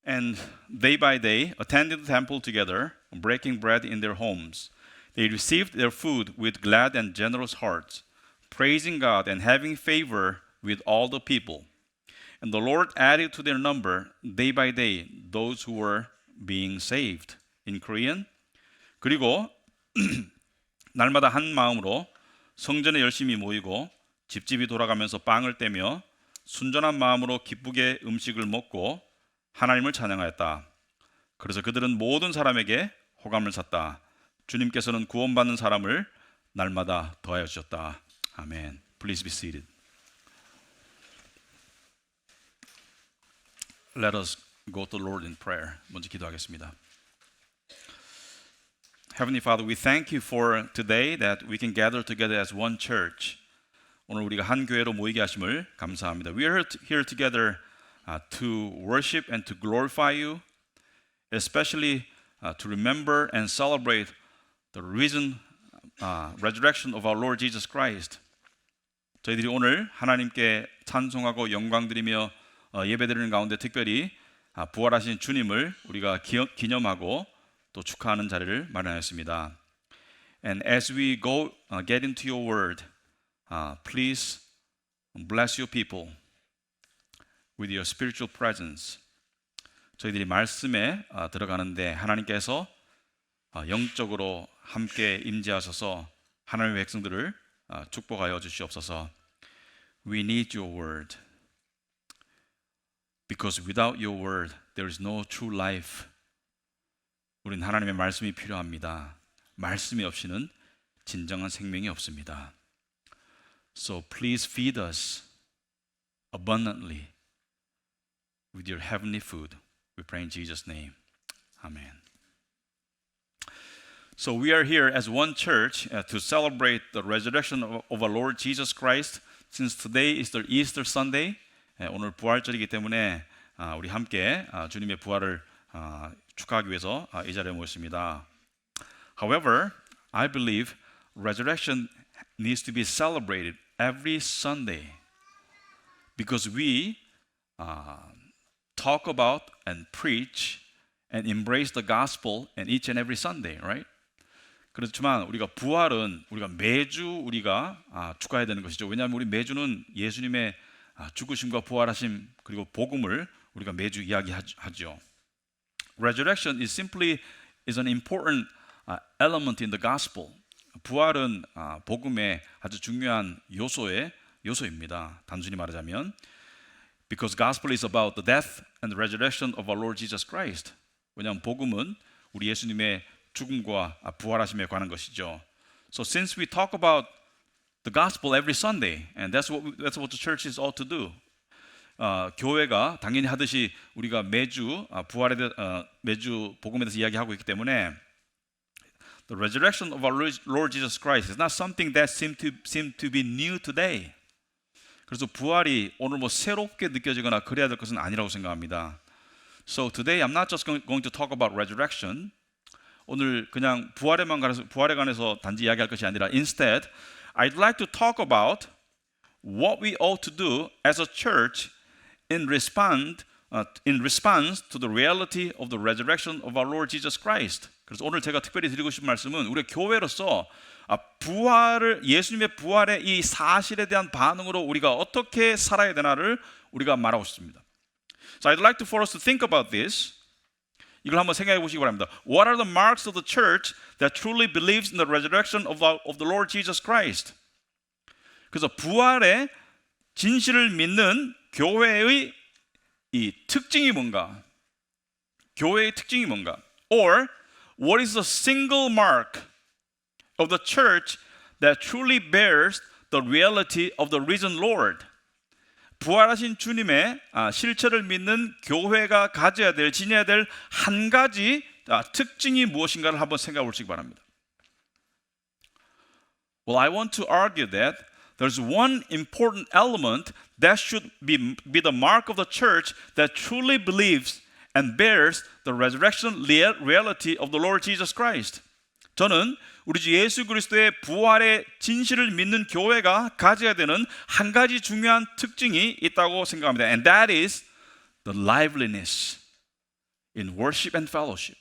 And day by day, attended the temple together, breaking bread in their homes. They received their food with glad and generous hearts, praising God and having favor with all the people. And the Lord added to their number day by day those who were being saved. In Korean. 그리고 날마다 한 마음으로 성전에 열심히 모이고 집집이 돌아가면서 빵을 떼며 순전한 마음으로 기쁘게 음식을 먹고 하나님을 찬양하였다. 그래서 그들은 모든 사람에게 호감을 샀다. 주님께서는 구원받는 사람을 날마다 더하여 주셨다. 아멘. Please be seated. Let us go to the Lord in prayer. 먼저 기도하겠습니다. Heavenly Father, we thank you for today that we can gather together as one church. 오늘 우리가 한 교회로 모이게 하심을 감사합니다. We are here together to worship and to glorify you, especially to remember and celebrate the risen resurrection of our Lord Jesus Christ. 저희들이 오늘 하나님께 찬송하고 영광드리며 예배드리는 가운데 특별히 부활하신 주님을 우리가 기념하고 또 축하하는 자리를 마련하였습니다. And as we go get into your word, please bless your people with your spiritual presence. 저희들이 말씀에 들어가는데 하나님께서 영적으로 함께 임재하셔서 하나님의 백성들을 축복하여 주시옵소서. We need your word. Because without your word, there is no true life. 우린 하나님의 말씀이 필요합니다. 말씀이 없이는 진정한 생명이 없습니다. So please feed us abundantly with your heavenly food. We pray in Jesus' name. Amen. So we are here as one church to celebrate the resurrection of our Lord Jesus Christ. Since today is the Easter Sunday, 오늘 부활절이기 때문에 우리 함께 주님의 부활을 축하하기 위해서 이 자리에 모였습니다. However, I believe resurrection needs to be celebrated every Sunday because we talk about and preach and embrace the gospel in each and every Sunday, right? 그렇지만 우리가 부활은 우리가 매주 우리가 축하해야 되는 것이죠. 왜냐하면 우리 매주는 예수님의 죽으심과 부활하심 그리고 복음을 우리가 매주 이야기하죠. Resurrection is an important element in the gospel. 부활은 복음의 아주 중요한 요소입니다. 단순히 말하자면, because gospel is about the death and the resurrection of our Lord Jesus Christ. 왜냐하면 복음은 우리 예수님의 죽음과 부활하심에 관한 것이죠. So since we talk about the gospel every Sunday, and that's what the church is all to do. 교회가 당연히 하듯이 우리가 매주 매주 복음에 대해서 이야기하고 있기 때문에 the resurrection of our Lord Jesus Christ is not something that seem to be new today. 그래서 부활이 오늘 새롭게 느껴지거나 그래야 될 것은 아니라고 생각합니다. So today I'm not just going to talk about resurrection. 오늘 그냥 부활에 관해서 단지 이야기할 것이 아니라 instead I'd like to talk about what we ought to do as a church in response to the reality of the resurrection of our Lord Jesus Christ. 그래서 오늘 제가 특별히 드리고 싶은 말씀은 우리 교회로서 예수님의 부활의 이 사실에 대한 반응으로 우리가 어떻게 살아야 되나를 우리가 말하고 싶습니다. So I'd like for us to think about this. 이걸 한번 생각해 보시기 바랍니다. What are the marks of the church that truly believes in the resurrection of the Lord Jesus Christ? 그래서 부활의 진실을 믿는 교회의 이 특징이 뭔가? 교회의 특징이 뭔가? Or what is the single mark of the church that truly bears the reality of the risen Lord? 부활하신 주님의 실체를 믿는 교회가 가져야 될, 지녀야 될 한 가지 특징이 무엇인가를 한번 생각해 보시기 바랍니다. Well, I want to argue that there's one important element that should be the mark of the church that truly believes and bears the resurrection reality of the Lord Jesus Christ. 저는 우리 주 예수 그리스도의 부활의 진실을 믿는 교회가 가져야 되는 한 가지 중요한 특징이 있다고 생각합니다. And that is the liveliness in worship and fellowship.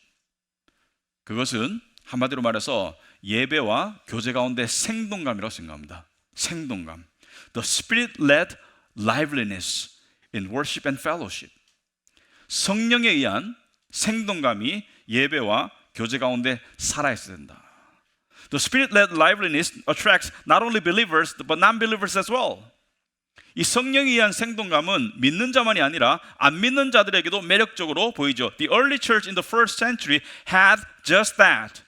그것은 한마디로 말해서 예배와 교제 가운데 생동감이라고 생각합니다. 생동감. The Spirit-led liveliness in worship and fellowship. 성령에 의한 생동감이 예배와 교제 가운데 살아있어야 된다. The Spirit-led liveliness attracts not only believers but non-believers as well. 이 성령에 의한 생동감은 믿는 자만이 아니라 안 믿는 자들에게도 매력적으로 보이죠. The early church in the first century had just that.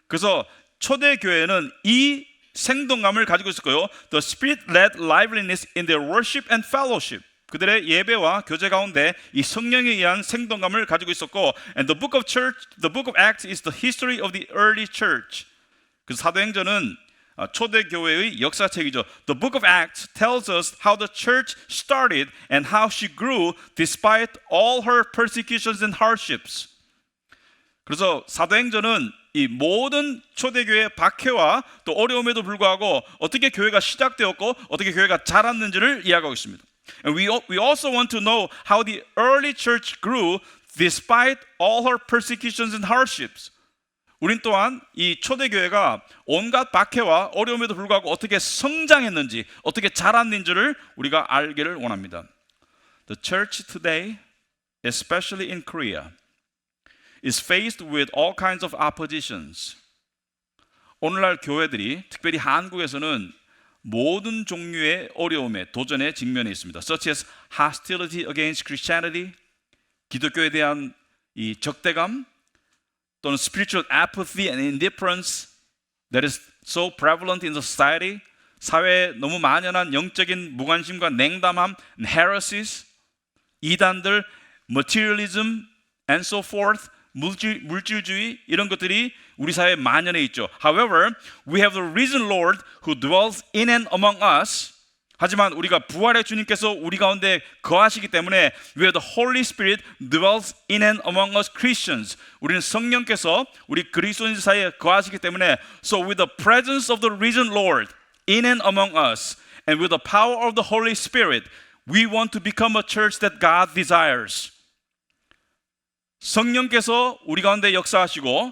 그래서 초대 교회는 이 생동감을 가지고 있었고요. The Spirit-led liveliness in their worship and fellowship. 그들의 예배와 교제 가운데 이 성령에 의한 생동감을 가지고 있었고, and the book of Acts is the history of the early church. 그 사도행전은 초대 교회의 역사책이죠. The book of Acts tells us how the church started and how she grew despite all her persecutions and hardships. 그래서 사도행전은 이 모든 초대교회의 박해와 또 어려움에도 불구하고 어떻게 교회가 시작되었고 어떻게 교회가 자랐는지를 이야기하고 있습니다. And we also want to know how the early church grew despite all her persecutions and hardships. 우린 또한 이 초대교회가 온갖 박해와 어려움에도 불구하고 어떻게 성장했는지, 어떻게 자랐는지를 우리가 알기를 원합니다. The church today, especially in Korea, is faced with all kinds of oppositions. 오늘날 교회들이, 특별히 한국에서는 모든 종류의 어려움에, 도전에 직면해 있습니다. Such as hostility against Christianity, 기독교에 대한 이 적대감, 또는 spiritual apathy and indifference that is so prevalent in the society, 사회에 너무 만연한 영적인 무관심과 냉담함, heresies, 이단들, materialism and so forth, 물질주의 이런 것들이 우리 사회에 만연해 있죠. However, we have the risen Lord who dwells in and among us. 하지만 우리가 부활의 주님께서 우리 가운데 거하시기 때문에 we have the Holy Spirit dwells in and among us Christians. 우리는 성령께서 우리 그리스도인 사이에 거하시기 때문에 so with the presence of the risen Lord in and among us and with the power of the Holy Spirit we want to become a church that God desires. 성령께서 우리 가운데 역사하시고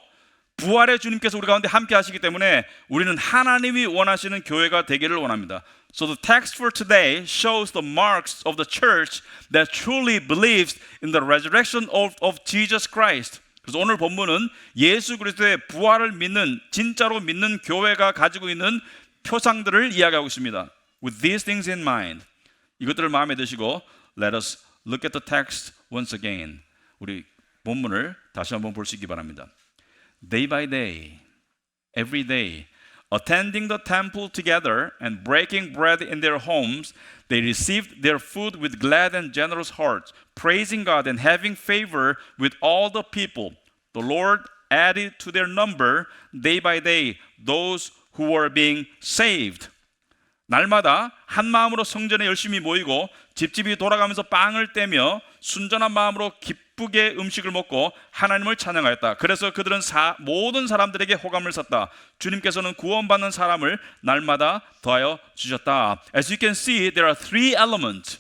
부활의 주님께서 우리 가운데 함께 하시기 때문에 우리는 하나님이 원하시는 교회가 되기를 원합니다. So the text for today shows the marks of the church that truly believes in the resurrection of Jesus Christ. 그래서 오늘 본문은 예수 그리스도의 부활을 믿는, 진짜로 믿는 교회가 가지고 있는 표상들을 이야기하고 있습니다. With these things in mind, 이것들을 마음에 드시고 let us look at the text once again. 우리 본문을 다시 한번 볼 수 있기 바랍니다. Day by day, every day, attending the temple together and breaking bread in their homes, they received their food with glad and generous hearts, praising God and having favor with all the people. The Lord added to their number day by day those who were being saved. 날마다 한 마음으로 성전에 열심히 모이고 집집이 돌아가면서 빵을 떼며 순전한 마음으로 기쁘게 음식을 먹고 하나님을 찬양하였다. 그래서 그들은 모든 사람들에게 호감을 샀다. 주님께서는 구원받는 사람을 날마다 더하여 주셨다. As you can see, there are three elements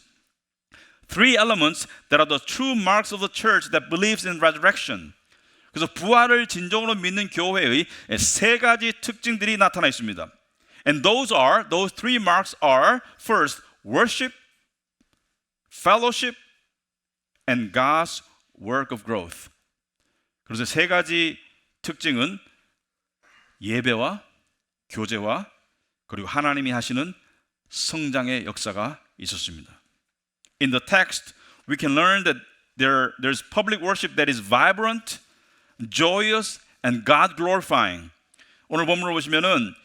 that are the true marks of the church that believes in resurrection. 그래서 부활을 진정으로 믿는 교회의 세 가지 특징들이 나타나 있습니다. And those three marks are first, worship, fellowship, and God's work of growth. 그래서 세 가지 특징은 예배와 교제와 그리고 하나님이 하시는 성장의 역사가 있었습니다. In the text, we can learn that there's public worship that is vibrant, joyous, and God glorifying. 오늘 본문을 보시면은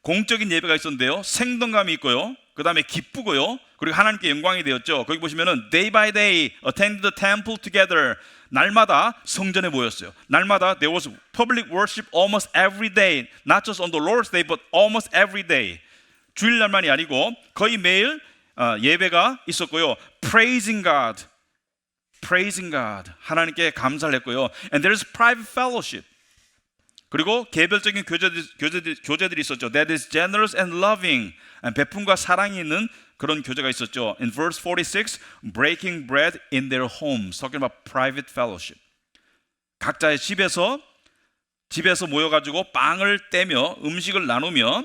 공적인 예배가 있었는데요. 생동감이 있고요. 그 다음에 기쁘고요. 그리고 하나님께 영광이 되었죠. 거기 보시면은 day by day attend the temple together. 날마다 성전에 모였어요. 날마다 there was public worship almost every day. Not just on the Lord's day but almost every day. 주일날만이 아니고 거의 매일 예배가 있었고요. Praising God. 하나님께 감사를 했고요. And there is private fellowship. 그리고 개별적인 교제들이 있었죠. That is generous and loving. 베품과 사랑이 있는 그런 교제가 있었죠. In verse 46, breaking bread in their homes, talking about private fellowship. 각자의 집에서 모여가지고 빵을 떼며 음식을 나누며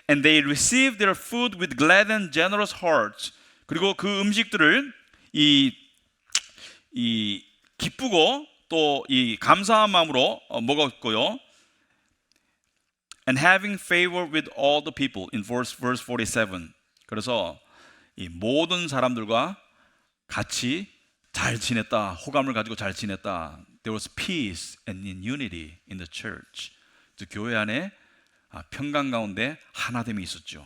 and they received their food with glad and generous hearts. 그리고 그 음식들을 이 기쁘고 또 이 감사한 마음으로 먹었고요. And having favor with all the people in verse 47. 그래서 이 모든 사람들과 같이 잘 지냈다. 호감을 가지고 잘 지냈다. There was peace and unity in the church. 교회 안에 평강 가운데 하나됨이 있었죠.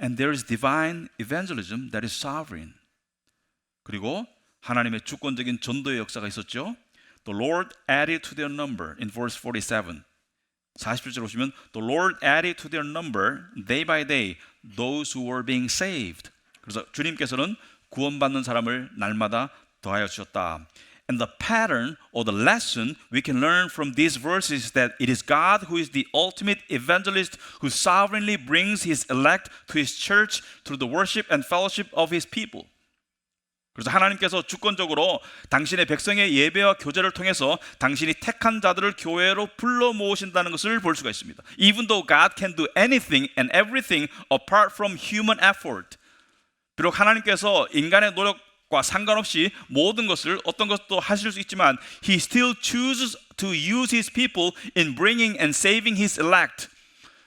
And there is divine evangelism that is sovereign. 그리고 하나님의 주권적인 전도의 역사가 있었죠. The Lord added to their number in verse 47. 47절 보시면 The Lord added to their number day by day those who were being saved. 그래서 주님께서는 구원받는 사람을 날마다 더하여 주셨다. And the pattern or the lesson we can learn from these verses is that it is God who is the ultimate evangelist who sovereignly brings his elect to his church through the worship and fellowship of his people. 그래서 하나님께서 주권적으로 당신의 백성의 예배와 교제를 통해서 당신이 택한 자들을 교회로 불러 모으신다는 것을 볼 수가 있습니다. Even though God can do anything and everything apart from human effort. 비록 하나님께서 인간의 노력과 상관없이 모든 것을 어떤 것도 하실 수 있지만 He still chooses to use His people in bringing and saving His elect.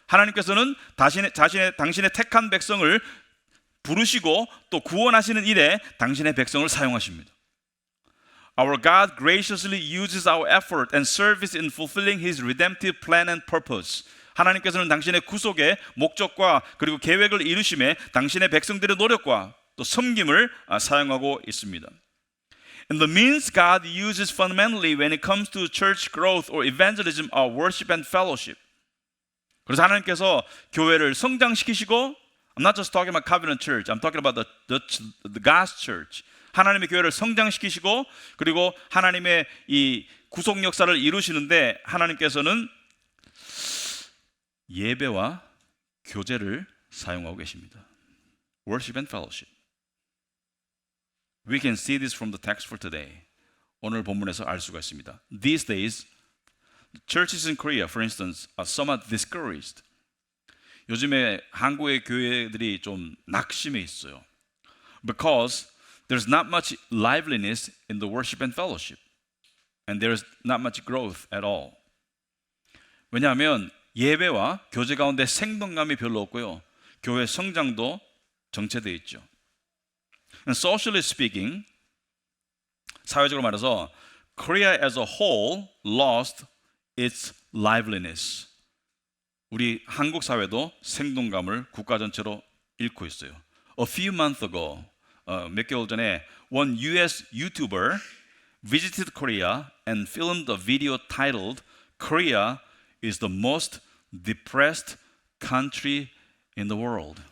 하나님께서는 당신의 택한 백성을 부르시고 또 구원하시는 일에 당신의 백성을 사용하십니다. Our God graciously uses our effort and service in fulfilling His redemptive plan and purpose. 하나님께서는 당신의 구속의 목적과 그리고 계획을 이루심에 당신의 백성들의 노력과 또 섬김을 사용하고 있습니다. And the means God uses fundamentally when it comes to church growth or evangelism are worship and fellowship. 그래서 하나님께서 교회를 성장시키시고 I'm not just talking about Covenant Church. I'm talking about the God's Church. 하나님의 교회를 성장시키시고 그리고 하나님의 이 구속 역사를 이루시는데 하나님께서는 예배와 교제를 사용하고 계십니다. Worship and fellowship. We can see this from the text for today. 오늘 본문에서 알 수가 있습니다. These days, churches in Korea, for instance, are somewhat discouraged. 요즘에 한국의 교회들이 좀 낙심해 있어요. Because there's not much liveliness in the worship and fellowship. And there's not much growth at all. 왜냐하면 예배와 교제 가운데 생동감이 별로 없고요. 교회 성장도 정체되어 있죠. And socially speaking, 사회적으로 말해서 Korea as a whole lost its liveliness. 우리 한국 사회도 생동감을 국가 전체로 잃고 있어요. A few months ago, 몇 개월 전에 one US YouTuber visited Korea and filmed a video titled Korea is the most depressed country in the world.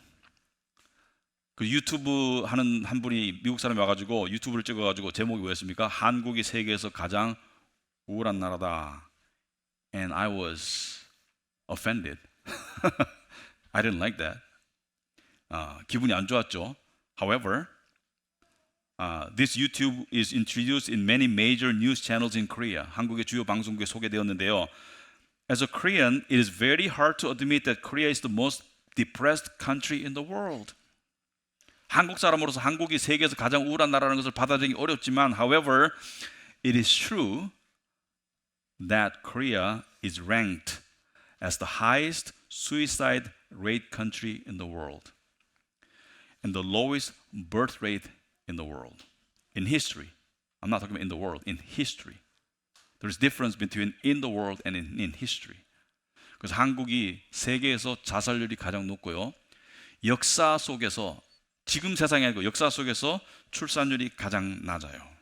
그 유튜브 하는 한 분이 미국 사람이 와가지고 유튜브를 찍어가지고 제목이 뭐였습니까? 한국이 세계에서 가장 우울한 나라다. And I was offended. I didn't like that. 기분이 안 좋았죠. However, this YouTube is introduced in many major news channels in Korea. 한국의 주요 방송국에 소개되었는데요. As a Korean, it is very hard to admit that Korea is the most depressed country in the world. 한국 사람으로서 한국이 세계에서 가장 우울한 나라라는 것을 받아들이기 어렵지만, however, it is true that Korea is ranked as the highest suicide rate country in the world and the lowest birth rate in the world. In history. I'm not talking about in the world, in history. There's difference between in the world and in history. 그래서 한국이 세계에서 자살률이 가장 높고요. 역사 속에서 지금 세상이 아니고 역사 속에서 출산율이 가장 낮아요.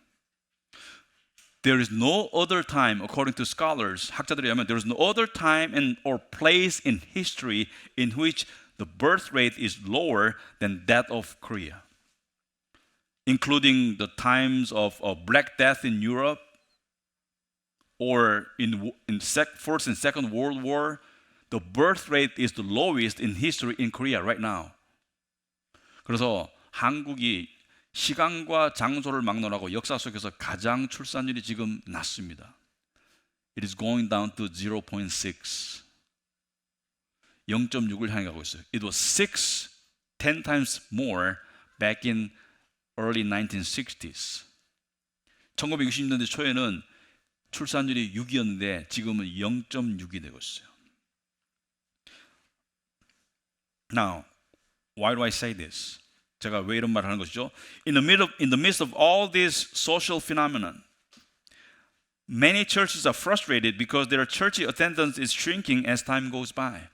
There is no other time, according to scholars, 학자들에 의하면 there is no other time or place in history in which the birth rate is lower than that of Korea, including the times of Black Death in Europe, or First and Second World War, the birth rate is the lowest in history in Korea right now. 그래서 한국이 시간과 장소를 막론하고 역사 속에서 가장 출산율이 지금 낮습니다. It is going down to 0.6. 0.6을 향해 가고 있어요. It was 10 times more back in early 1960s. 1960년대 초에는 출산율이 6이었는데 지금은 0.6이 되고 있어요. Now, why do I say this? 제가 왜 이런 말을 하는 것이죠? In the midst of all this social phenomenon, many churches are frustrated because their church attendance is shrinking as time goes by.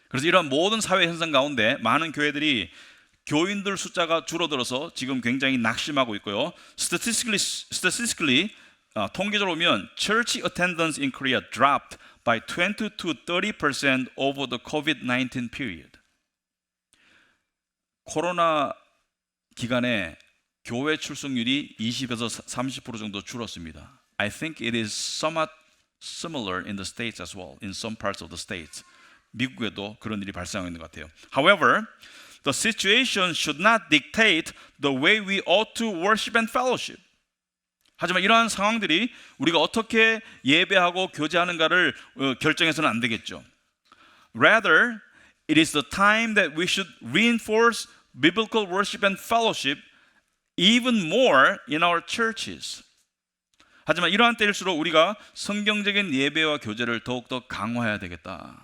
그래서 이런 모든 사회 현상 가운데 많은 교회들이 교인들 숫자가 줄어들어서 지금 굉장히 낙심하고 있고요. Statistically, 통계적으로 보면 church attendance in Korea dropped by 20 to 30% over the COVID-19 period. 코로나 기간에 교회 출석률이 20에서 30% 정도 줄었습니다. I think it is somewhat similar in the states as well, in some parts of the states. 미국에도 그런 일이 발생하고 있는 것 같아요. However, the situation should not dictate the way we ought to worship and fellowship. 하지만 이러한 상황들이 우리가 어떻게 예배하고 교제하는가를 결정해서는 안 되겠죠. Rather, it is the time that we should reinforce biblical worship and fellowship even more in our churches. 하지만 이러한 때일수록 우리가 성경적인 예배와 교제를 더욱더 강화해야 되겠다.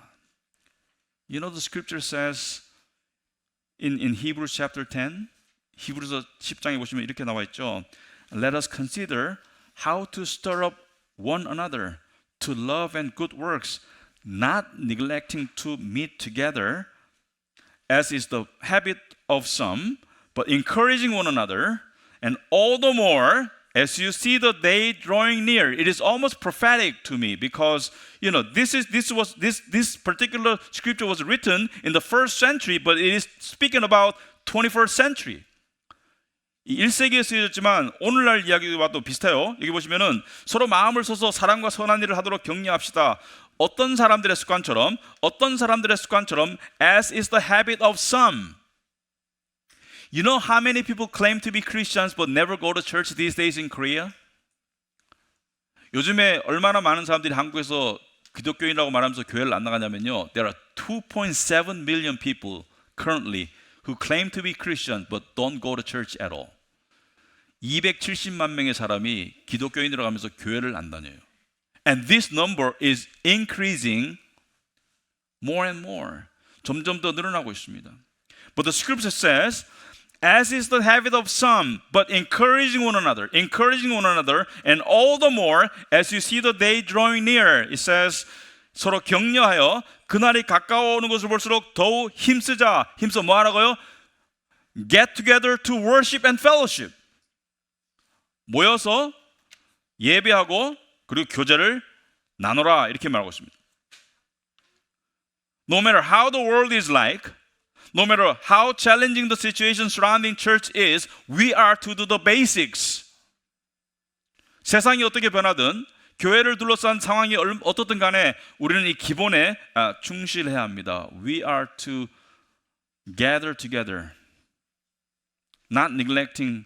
You know the scripture says in Hebrews chapter 10, 히브리서 10장에 보시면 이렇게 나와 있죠. Let us consider how to stir up one another to love and good works, not neglecting to meet together, as is the habit of some, but encouraging one another, and all the more as you see the day drawing near. It is almost prophetic to me because this particular scripture was written in the first century, but it is speaking about 21st century. 1세기에 쓰여졌지만 오늘날 이야기와도 비슷해요. 여기 보시면은 서로 마음을 써서 사랑과 선한 일을 하도록 격려합시다. 어떤 사람들의 습관처럼 as is the habit of some. You know how many people claim to be Christians but never go to church these days in Korea? 요즘에 얼마나 많은 사람들이 한국에서 기독교인이라고 말하면서 교회를 안 나가냐면요. There are 2.7 million people currently who claim to be Christian but don't go to church at all. 270만 명의 사람이 기독교인이라고 하면서 교회를 안 다녀요. And this number is increasing more and more. 점점 더 늘어나고 있습니다. But the scripture says, as is the habit of some, but encouraging one another, and all the more as you see the day drawing near. It says, 서로 격려하여 그날이 가까워오는 것을 볼수록 더욱 힘써 뭐 하라고요? Get together to worship and fellowship. 모여서 예배하고 그리고 교제를 나누라 이렇게 말하고 있습니다. No matter how the world is like, no matter how challenging the situation surrounding church is, we are to do the basics. 세상이 어떻게 변하든 교회를 둘러싼 상황이 어떻든 간에 우리는 이 기본에 충실해야 합니다. We are to gather together, not neglecting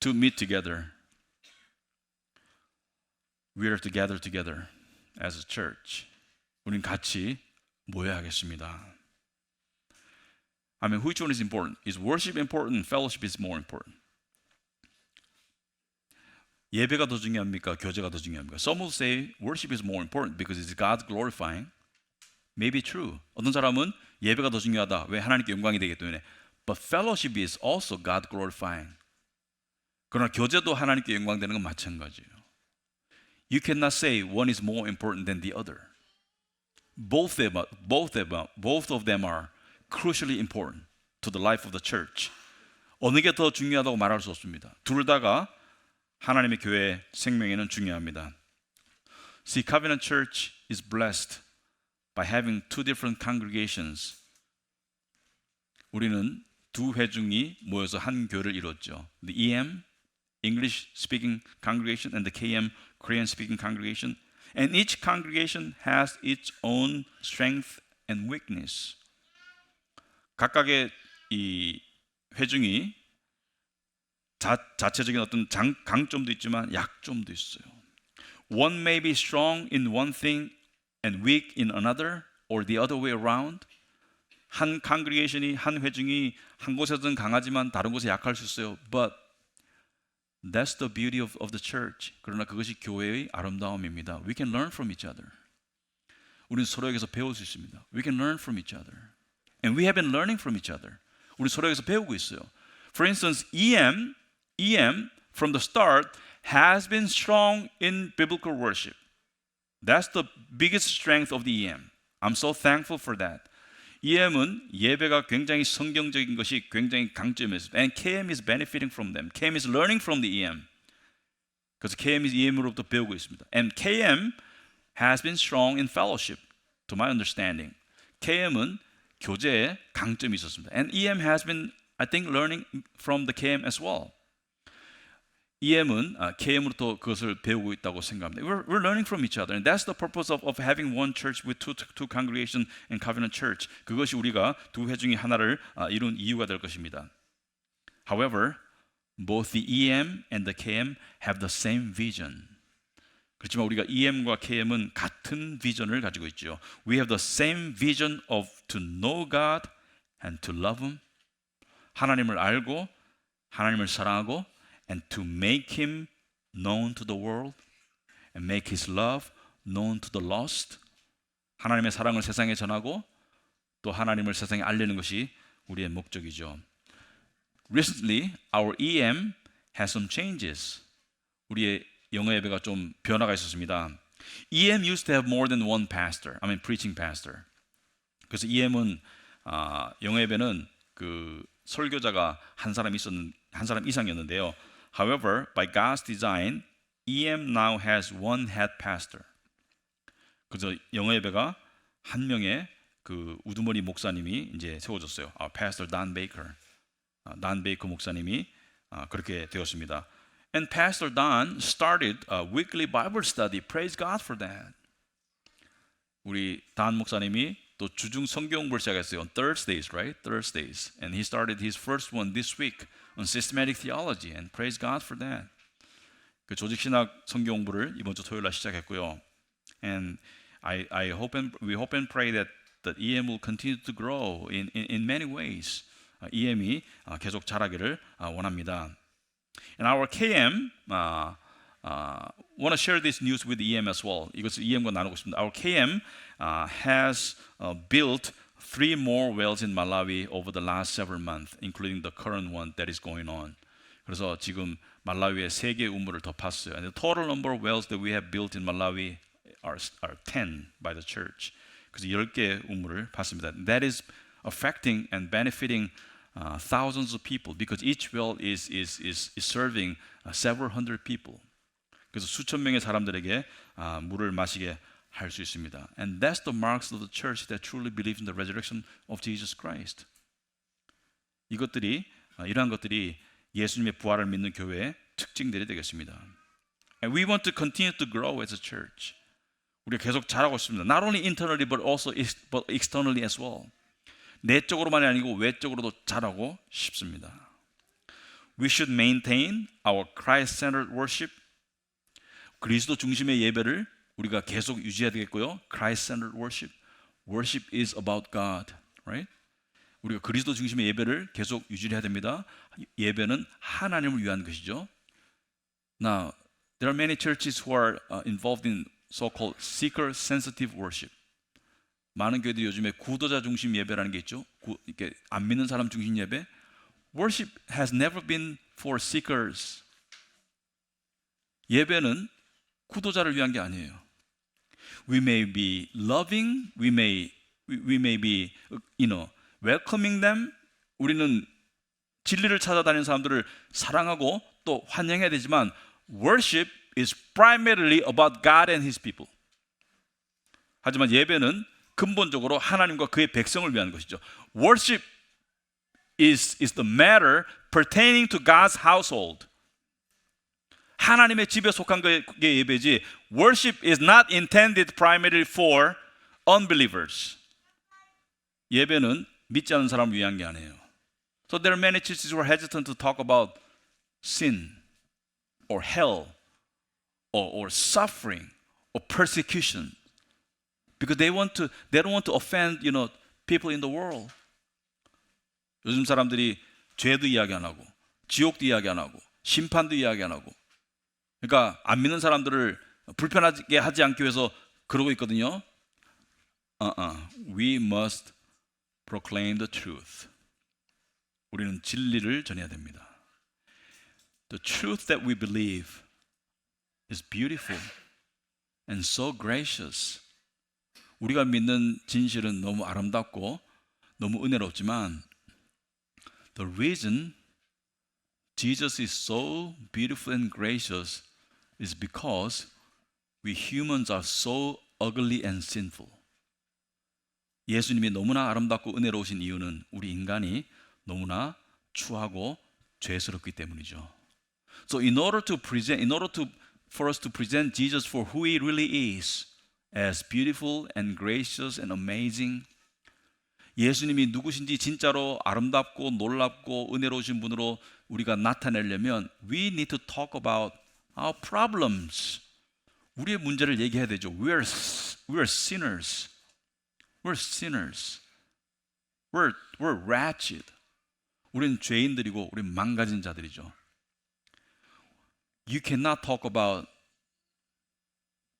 to meet together. We are to gather together as a church. 우리는 같이 모여야 하겠습니다. I mean, which one is important? Is worship important? Fellowship is more important. 예배가 더 중요합니까? 교제가 더 중요합니까? Some will say worship is more important because it's God glorifying. Maybe true. 어떤 사람은 예배가 더 중요하다. 왜? 하나님께 영광이 되기 때문에. But fellowship is also God glorifying. 그러나 교제도 하나님께 영광되는 건 마찬가지예요. You cannot say one is more important than the other. Both of them are crucially important to the life of the church. 어느 게 더 중요하다고 말할 수 없습니다. 둘 다가 하나님의 교회 생명에는 중요합니다. See, Covenant Church is blessed by having two different congregations. 우리는 두 회중이 모여서 한 교회를 이뤘죠. The EM English speaking congregation and the KM Korean speaking congregation. And each congregation has its own strength and weakness. 각각의 이 회중이 자체적인 어떤 강점도 있지만 약점도 있어요. One may be strong in one thing and weak in another, or the other way around. 한 congregation이 한 회중이 한 곳에서는 강하지만 다른 곳에 약할 수 있어요. But that's the beauty of the church. 그러나 그것이 교회의 아름다움입니다. We can learn from each other. 우리는 서로에게서 배울 수 있습니다. We can learn from each other. And we have been learning from each other. 우리 서로에게서 배우고 있어요. For instance, EM from the start has been strong in biblical worship. That's the biggest strength of the EM. I'm so thankful for that. EM은 예배가 굉장히 성경적인 것이 굉장히 강점이었어요. And KM is benefiting from them. KM is learning from the EM. 그래서 KM is EM으로부터 배우고 있습니다. And KM has been strong in fellowship, to my understanding. KM은 교제에 강점이 있었습니다. And EM has been, I think, learning from the KM as well. EM은 KM으로부터 그것을 배우고 있다고 생각합니다. We're learning from each other, and that's the purpose of having one church with two congregation and covenant church. 그것이 우리가 두 회중이 하나를 이룬 이유가 될 것입니다. However, both the EM and the KM have the same vision. 그렇지만 우리가 EM과 KM은 같은 비전을 가지고 있죠. We have the same vision of to know God and to love Him. 하나님을 알고 하나님을 사랑하고 and to make Him known to the world and make His love known to the lost. 하나님의 사랑을 세상에 전하고 또 하나님을 세상에 알리는 것이 우리의 목적이죠. Recently, our EM has some changes. 우리의 영어 예배가 좀 변화가 있었습니다. EM used to have more than one pastor. I mean preaching pastor. 그래서 EM은 영어 예배는 그 설교자가 한 사람 이상이었는데요. However, by God's design, EM now has one head pastor. 그래서 영어 예배가 한 명의 그 우두머리 목사님이 이제 세워졌어요. Pastor Don Baker. Don Baker 목사님이 그렇게 되었습니다. And Pastor Don started a weekly Bible study. Praise God for that. 우리 단 목사님이 또 주중 성경 공부를 시작했어요. On Thursdays, right? Thursdays. And he started his first one this week on systematic theology. And praise God for that. 그 조직 신학 성경 공부를 이번 주 토요일 날 시작했고요. And I hope and we hope and pray that EM will continue to grow in many ways. EM이 계속 자라기를 원합니다. And our KM want to share this news with EM as well. 이것을 EM과 나누고 싶습니다. Our KM has built 3 more wells in Malawi over the last several months, including the current one that is going on. 그래서 지금 말라위에 3개의 우물을 더 팠어요. And the total number of wells that we have built in Malawi are 10 by the church. 그래서 10개의 우물을 팠습니다. That is affecting and benefiting thousands of people because each well is serving several hundred people. 그래서 수천 명의 사람들에게 물을 마시게 할 수 있습니다. And that's the marks of the church that truly believes in the resurrection of Jesus Christ. 이러한 것들이 예수님의 부활을 믿는 교회의 특징들이 되겠습니다. And we want to continue to grow as a church. 우리가 계속 자라고 싶습니다. Not only internally but also but externally as well. 내적으로만이 아니고 외적으로도 자라고 싶습니다. We should maintain our Christ-centered worship. 그리스도 중심의 예배를 우리가 계속 유지해야 되겠고요. Christ-centered worship. Worship is about God, right? 우리가 그리스도 중심의 예배를 계속 유지해야 됩니다. 예배는 하나님을 위한 것이죠. Now, there are many churches who are involved in so-called seeker-sensitive worship. 많은 교회들이 요즘에 구도자 중심 예배라는 게 있죠. 이렇게 안 믿는 사람 중심 예배. Worship has never been for seekers. 예배는 구도자를 위한 게 아니에요. We may be loving, we may be, welcoming them. 우리는 진리를 찾아다니는 사람들을 사랑하고 또 환영해야 되지만 worship is primarily about God and His people. 하지만 예배는 근본적으로 하나님과 그의 백성을 위한 것이죠. Worship is the matter pertaining to God's household. 하나님의 집에 속한 게 예배지. Worship is not intended primarily for unbelievers. 예배는 믿지 않는 사람을 위한 게 아니에요. So there are many churches who are hesitant to talk about sin or hell or suffering or persecution because they don't want to offend, people in the world. 요즘 사람들이 죄도 이야기 안 하고 지옥도 이야기 안 하고 심판도 이야기 안 하고 그러니까 안 믿는 사람들을 불편하게 하지 않기 위해서 그러고 있거든요. We must proclaim the truth. 우리는 진리를 전해야 됩니다. The truth that we believe is beautiful and so gracious. 우리가 믿는 진실은 너무 아름답고 너무 은혜롭지만 the reason Jesus is so beautiful and gracious is because we humans are so ugly and sinful. 예수님이 너무나 아름답고 은혜로우신 이유는 우리 인간이 너무나 추하고 죄스럽기 때문이죠. So for us to present Jesus for who he really is, as beautiful and gracious and amazing, 예수님이 누구신지 진짜로 아름답고 놀랍고 은혜로우신 분으로 우리가 나타내려면 we need to talk about our problems. 우리의 문제를 얘기해야 되죠. We are sinners. We're sinners. We're wretched. 우리는 죄인들이고 우리는 망가진 자들이죠. You cannot talk about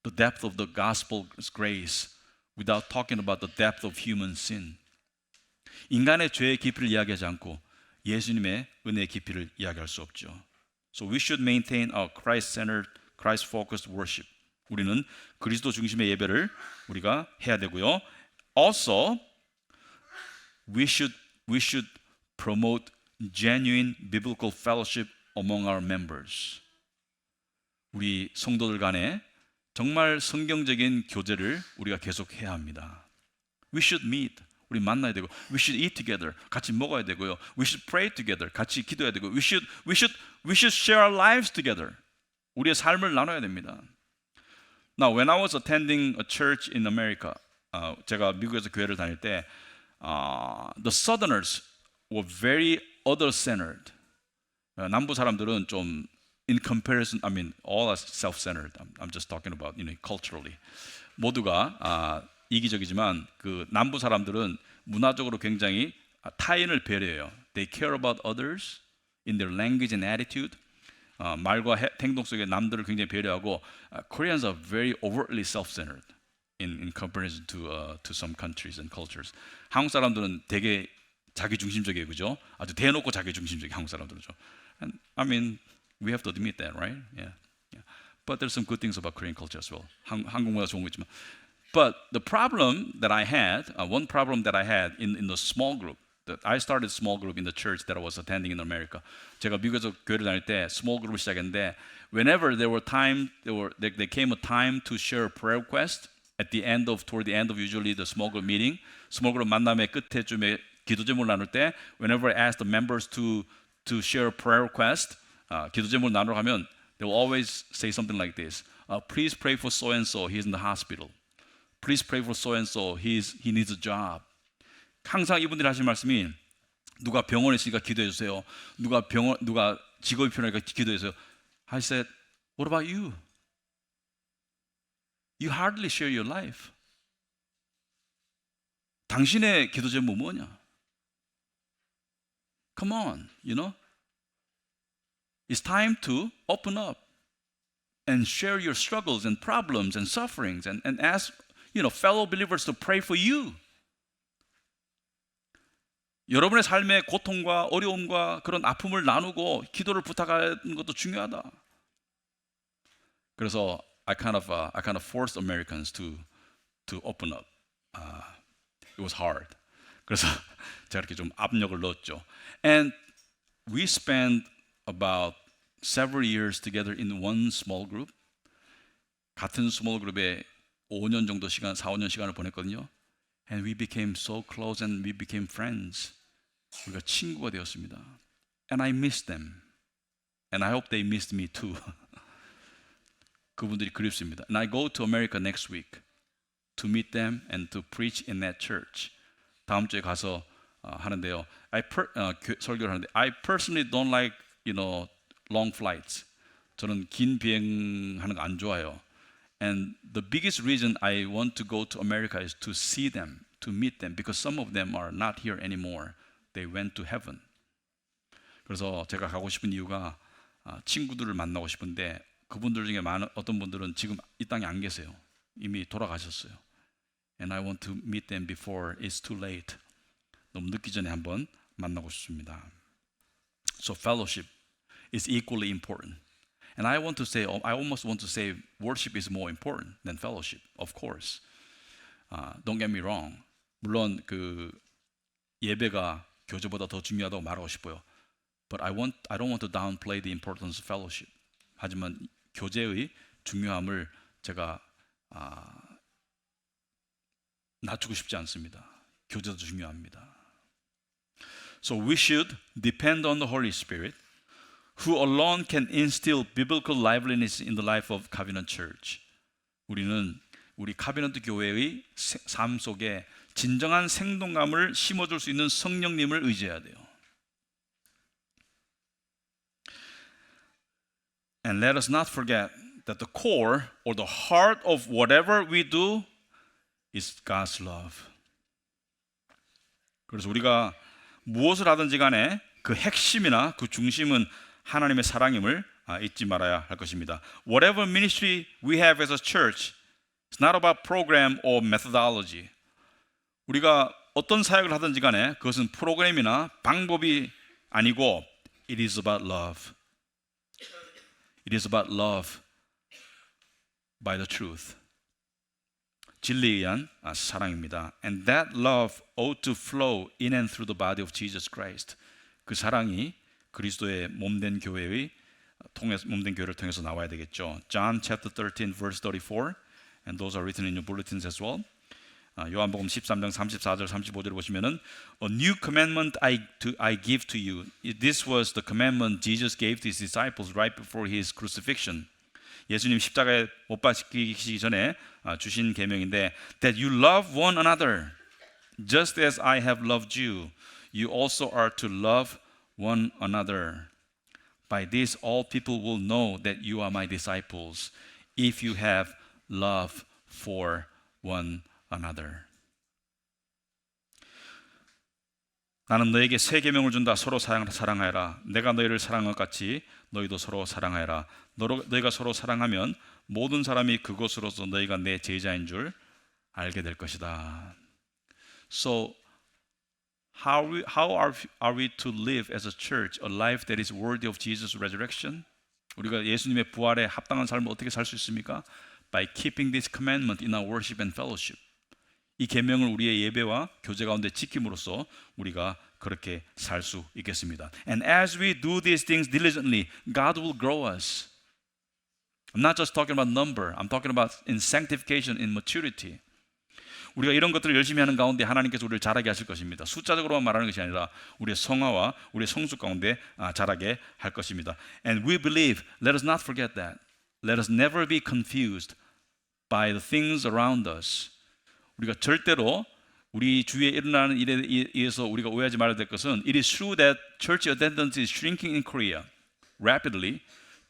the depth of the gospel's grace without talking about the depth of human sin. 인간의 죄의 깊이를 이야기하지 않고 예수님의 은혜의 깊이를 이야기할 수 없죠. So we should maintain our Christ-centered, Christ-focused worship. 우리는 그리스도 중심의 예배를 우리가 해야 되고요. Also, we should promote genuine biblical fellowship among our members. 우리 성도들 간에 정말 성경적인 교제를 우리가 계속해야 합니다. We should meet. 우리 만나야 되고, we should eat together. 같이 먹어야 되고요. We should pray together. 같이 기도해야 되고, we should share our lives together. 우리의 삶을 나눠야 됩니다. Now, when I was attending a church in America, 제가 미국에서 교회를 다닐 때, the Southerners were very other-centered. 남부 사람들은 좀 in comparison, all are self-centered. I'm just talking about, culturally. 모두가 이기적이지만 그 남부 사람들은 문화적으로 굉장히 타인을 배려해요. They care about others in their language and attitude. 말과 행동 속에 남들을 굉장히 배려하고 Koreans are very overtly self-centered in comparison to some countries and cultures. 한국 사람들은 되게 자기 중심적이에요, 그죠? 아주 대놓고 자기 중심적이 한국 사람들이죠. And we have to admit that, right? Yeah. But there's some good things about Korean culture as well. 한국 문화 좋은 거 있지만. But the problem that I had, one problem that I had in the small group, that I started small group in the church that I was attending in America. 제가 미국에서 교회를 다닐 때 small group을 시작했는데, whenever there came a time to share a prayer request toward the end of usually the small group meeting, small group 만남의 끝에쯤에 기도 제목을 나눌 때, whenever I asked the members to share a prayer request, 기도 제목을 나누러 가면 they will always say something like this. Please pray for so and so. He's in the hospital. Please pray for so and so. He needs a job. 항상 이분들이 하시는 말씀이 누가 병원에 있으니까 기도해 주세요. 누가 직업이 필요하니까 기도해 주세요. I said, what about you? You hardly share your life. 당신의 기도 제목 뭐냐? Come on, It's time to open up and share your struggles and problems and sufferings and ask, fellow believers to pray for you. 여러분의 삶의 고통과 어려움과 그런 아픔을 나누고 기도를 부탁하는 것도 중요하다. 그래서 I kind of forced Americans to open up. It was hard. 그래서 제가 이렇게 좀 압력을 넣었죠. And we spent about several years together in one small group. 같은 small group에 5년 정도 4-5년 시간을 보냈거든요. And we became so close and we became friends. 우리가 친구가 되었습니다. And I miss them. And I hope they missed me too. 그분들이 그립습니다. And I go to America next week to meet them and to preach in that church. 다음 주에 가서 하는데요. 설교를 하는데 I personally don't like, long flights. 저는 긴 비행하는 거 안 좋아해요. And the biggest reason I want to go to America is to see them, to meet them, because some of them are not here anymore. They went to heaven. 그래서 제가 가고 싶은 이유가 친구들을 만나고 싶은데 그분들 중에 어떤 분들은 지금 이 땅에 안 계세요. 이미 돌아가셨어요. And I want to meet them before it's too late. 너무 늦기 전에 한번 만나고 싶습니다. So fellowship is equally important. And I almost want to say worship is more important than fellowship, of course. Don't get me wrong. 물론 그 예배가 교제보다 더 중요하다고 말하고 싶어요. But I don't want to downplay the importance of fellowship. 하지만 교제의 중요함을 제가 낮추고 싶지 않습니다. 교제도 중요합니다. So we should depend on the Holy Spirit, who alone can instill biblical liveliness in the life of Covenant Church. 우리는 우리 카비넌트 교회의 삶 속에 진정한 생동감을 심어줄 수 있는 성령님을 의지해야 돼요. And let us not forget that the core or the heart of whatever we do is God's love. 그래서 우리가 무엇을 하든지 간에 그 핵심이나 그 중심은 하나님의 사랑임을 잊지 말아야 할 것입니다. Whatever ministry we have as a church, it's not about program or methodology. 우리가 어떤 사역을 하든지 간에 그것은 프로그램이나 방법이 아니고 it is about love. It is about love by the truth. 진리에 의한 사랑입니다. And that love ought to flow in and through the body of Jesus Christ. 그 사랑이 그리스도의 몸된 교회를 통해서 나와야 되겠죠. John chapter 13 verse 34 and those are written in your bulletins as well. 요한복음 13장 34절 35절을 보시면은 A new commandment I give to you. This was the commandment Jesus gave to his disciples right before his crucifixion. 예수님 십자가에 못 박히기 전에 주신 계명인데 that you love one another just as I have loved you. You also are to love one another. By this all people will know that you are my disciples if you have love for one another. 나는 너에게 새 계명을 준다. 서로 사랑하여라. 내가 너희를 사랑한 것 같이 너희도 서로 사랑하여라. 너희가 서로 사랑하면 모든 사람이 그것으로서 너희가 내 제자인 줄 알게 될 것이다. So how are we to live as a church a life that is worthy of Jesus' resurrection? 우리가 예수님의 부활에 합당한 삶을 어떻게 살 수 있습니까? By keeping this commandment in our worship and fellowship. 이 계명을 우리의 예배와 교제 가운데 지킴으로써 우리가 그렇게 살 수 있겠습니다. And as we do these things diligently, God will grow us. I'm not just talking about number. I'm talking about in sanctification, in maturity. 우리가 이런 것들을 열심히 하는 가운데 하나님께서 우리를 자라게 하실 것입니다. 숫자적으로만 말하는 것이 아니라 우리의 성화와 우리의 성숙 가운데 자라게 할 것입니다. And we believe, let us not forget that. Let us never be confused by the things around us. 우리가 절대로 우리 주위에 일어나는 일에 의해서 우리가 오해하지 말아야 될 것은 It is true that church attendance is shrinking in Korea rapidly.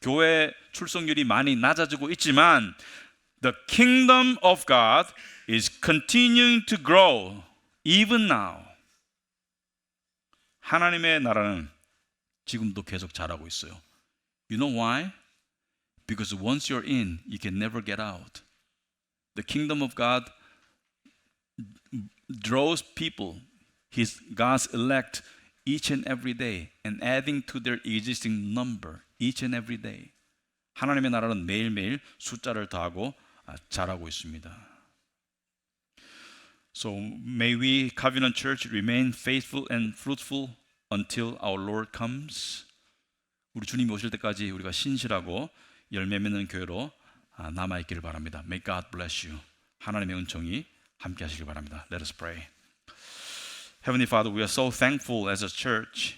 교회 출석률이 많이 낮아지고 있지만 The kingdom of God is continuing to grow even now. 하나님의 나라는 지금도 계속 자라고 있어요. You know why? Because once you're in, you can never get out. The kingdom of God draws people, God's elect, each and every day, and adding to their existing number each and every day. 하나님의 나라는 매일매일 숫자를 더하고 자라고 있습니다. So may we, Covenant Church, remain faithful and fruitful until our Lord comes. 우리 주님이 오실 때까지 우리가 신실하고 열매 맺는 교회로 남아 있기를 바랍니다. May God bless you. 하나님의 은총이 함께 하시길 바랍니다. Let us pray. Heavenly Father, we are so thankful as a church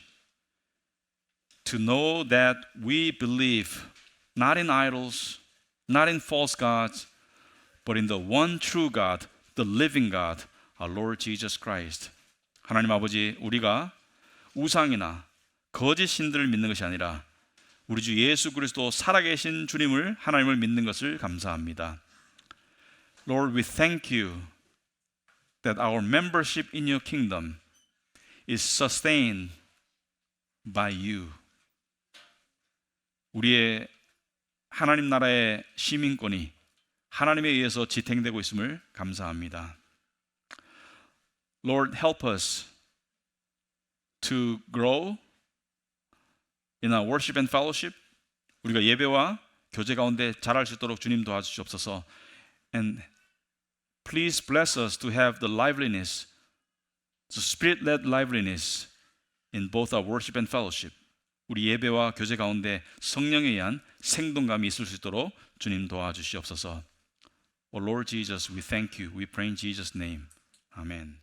to know that we believe not in idols, not in false gods, but in the one true God, the living God, our Lord Jesus Christ. 하나님 아버지, 우리가 우상이나 거짓 신들을 믿는 것이 아니라 우리 주 예수 그리스도 살아계신 주님을 하나님을 믿는 것을 감사합니다. Lord, we thank you that our membership in your kingdom is sustained by you. 우리의 하나님 나라의 시민권이 하나님에 의해서 지탱되고 있음을 감사합니다. Lord, help us to grow in our worship and fellowship. 우리가 예배와 교제 가운데 자랄 수 있도록 주님 도와주시옵소서. And please bless us to have the liveliness, the spirit-led liveliness in both our worship and fellowship. 우리 예배와 교제 가운데 성령에 의한 생동감이 있을 수 있도록 주님 도와주시옵소서. Oh Lord Jesus, we thank you. We pray in Jesus' name. Amen.